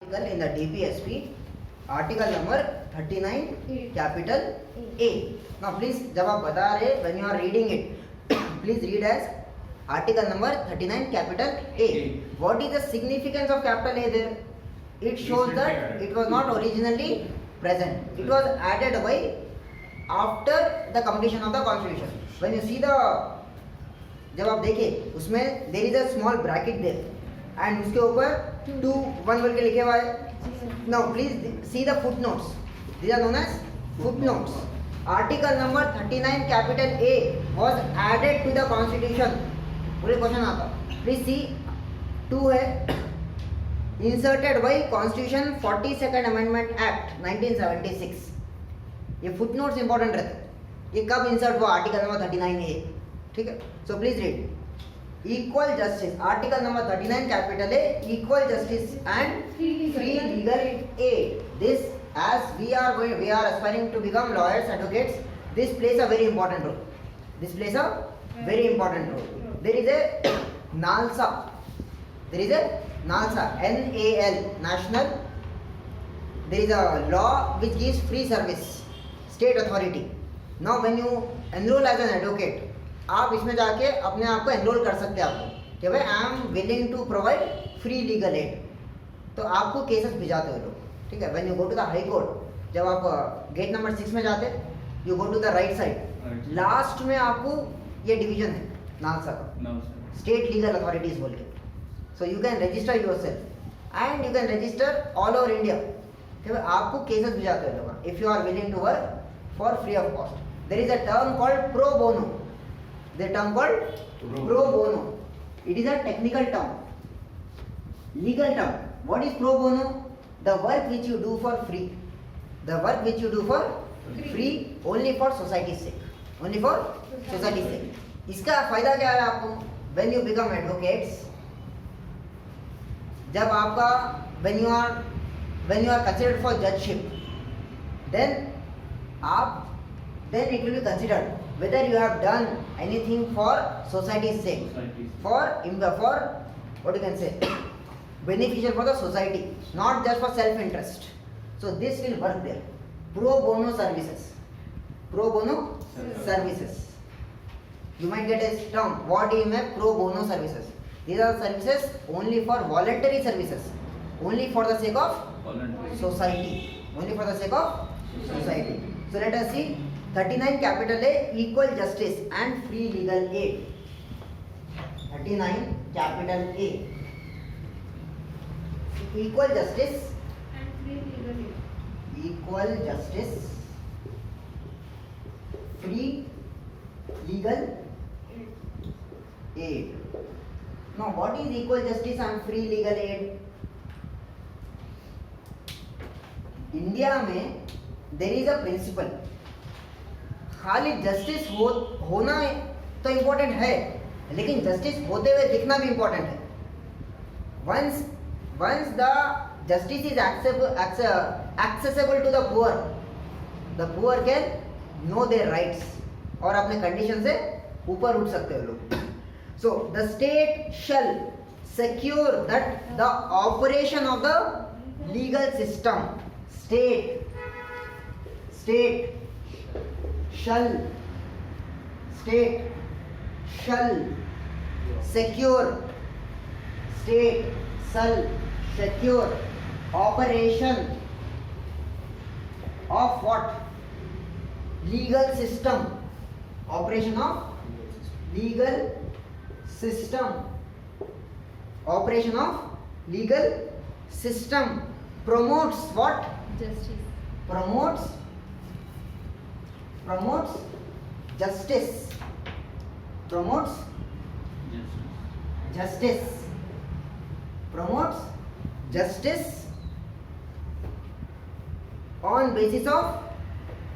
article in the DPSP, article number 39 capital A. Now please जब आप बता रहे when you are reading it please read as article number 39 capital A. What is the significance of capital A there? It shows that it was not originally present. It was added by after the completion of the constitution. When you see the जब आप देखें उसमें there is a small bracket there and उसके ऊपर 2 1 बोल के लिखे हुआ है. Now please see the footnotes. These are known as footnotes. Article number 39 capital A was added to the constitution. पूरे क्वेश्चन आता. Please see 2 है inserted by Constitution 42nd Amendment Act 1976. ये footnotes important रहते हैं. ये कब insert हुआ? Article number 39A. ठीक है. So please read. Equal justice. Article number 39 capital A. Equal justice and free legal aid. This, as we are aspiring to become lawyers, advocates. This plays a very important role. This plays a very important role. There is a NALSA. There is a NALSA. NAL. National. There is a law which gives free service. State authority. Now when you enroll as an advocate, आप इसमें जाके अपने आप को enrol कर सकते हैं आपको कि भाई I am willing to provide free legal aid. तो आपको केसेस भिजाते हो लोग. ठीक है. When you go to the high court, जब आप गेट नंबर 6 में जाते you go to the right side, last में आपको ये डिवीजन है नालसा का, स्टेट लीगल अथॉरिटीज बोल के. So you can register yourself and you can register all over India कि भाई आपको केसेस भिजाते हो लोग if you are willing to work for free of cost. There is a term called pro bono. The term called pro bono. It is a technical term, legal term. What is pro bono? The work which you do for free. The work which you do for free only for society's sake. Only for society's sake. इसका फायदा क्या है आपको? When you become advocates, जब आपका when you are considered for judgeship, then it will be considered whether you have done anything for society's sake, for what you can say, beneficial for the society, not just for self interest. So this will work there. Pro bono services. Pro bono services. You might get a term. What do you mean pro bono services? These are services only for voluntary services, only for the sake of society, only for the sake of society. So let us see 39 capital A, equal justice and free legal aid. 39 capital A, equal justice and free legal aid. Equal justice, free legal aid. Now what is equal justice and free legal aid? India में there is a principle. खाली justice होना तो important है, लेकिन justice होते हुए दिखना भी इम्पोर्टेंट है. Once the justice is accessible to the poor can know their rights और अपने कंडीशन से ऊपर उठ सकते हो लोग. So the state shall secure that the operation of the legal system. State shall secure operation of what? Legal system. Operation of legal system. Operation of legal system. Promotes what? Justice. Promotes justice. Promotes justice. Promotes justice on basis of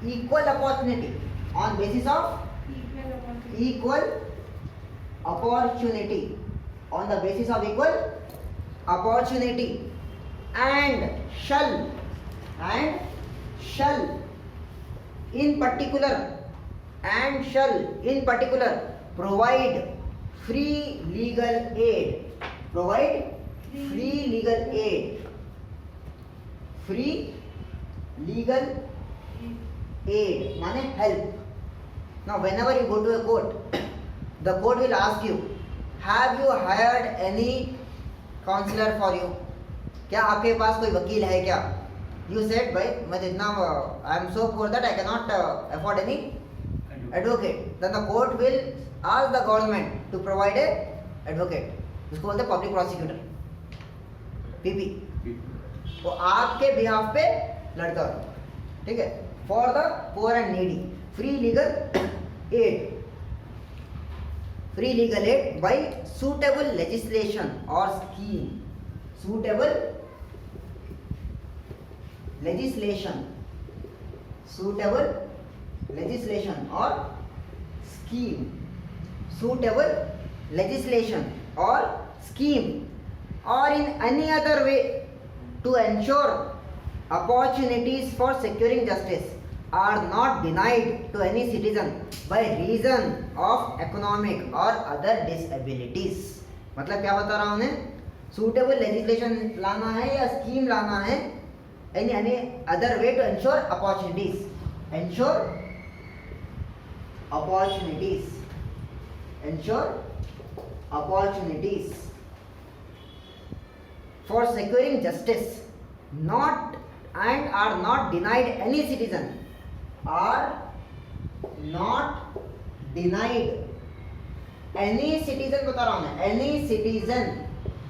equal opportunity. On basis of equal opportunity. On the basis of equal opportunity. And shall in particular provide free legal aid. Free legal aid माने help. Now whenever you go to a court, the court will ask you, have you hired any counselor for you? क्या आपके पास कोई वकील है क्या? You said भाई मैं इतना I am so poor that I cannot afford any advocate. Then the court will ask the government to provide a advocate. उसको बोलते हैं public prosecutor, PP. वो आपके बिहाफ पे लड़ता है, ठीक है? For the poor and needy, free legal aid. Free legal aid by suitable legislation or scheme. Suitable legislation. Suitable legislation or scheme. Suitable legislation or scheme or in any other way to ensure opportunities for securing justice are not denied to any citizen by reason of economic or other disabilities. मतलब क्या बता रहा हूँ उन्हें? Suitable legislation लाना है या scheme लाना है, any other way to ensure opportunities. Ensure opportunities. Ensure opportunities for securing justice, not and are not denied any citizen, are not denied any citizen बता रहा हूँ मैं, any citizen.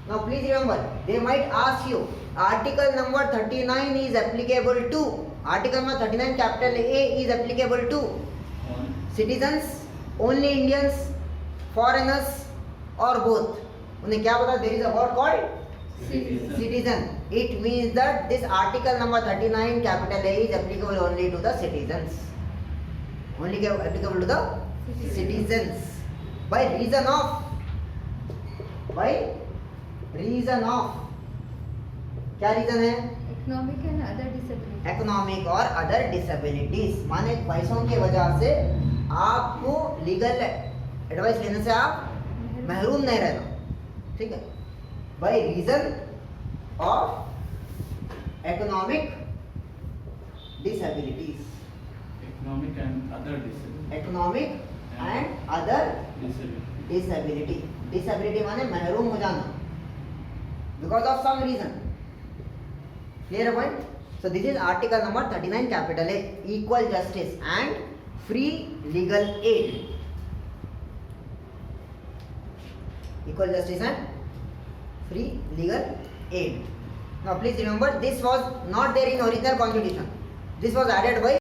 Now please remember, they might ask you, article number 39 is applicable to, article number 39 capital A is applicable to citizens, only Indians, foreigners or both. उन्हें क्या बता? There is a word called citizen. It means that this article number 39 capital A is applicable only to the citizens. Only applicable to the citizens. By reason of क्या reason है? Economic and other disabilities. Economic और other disabilities, माने पैसों की वजह से आपको legal advice लेने से आप महरूम नहीं रहना, ठीक है? By reason of economic disabilities. Economic and other disability. Economic and other disability. Disability माने महरूम हो जाना because of some reason. Clear point? So this is article number 39 capital A, equal justice and free legal aid. Equal justice and free legal aid. Now please remember, this was not there in original constitution. This was added by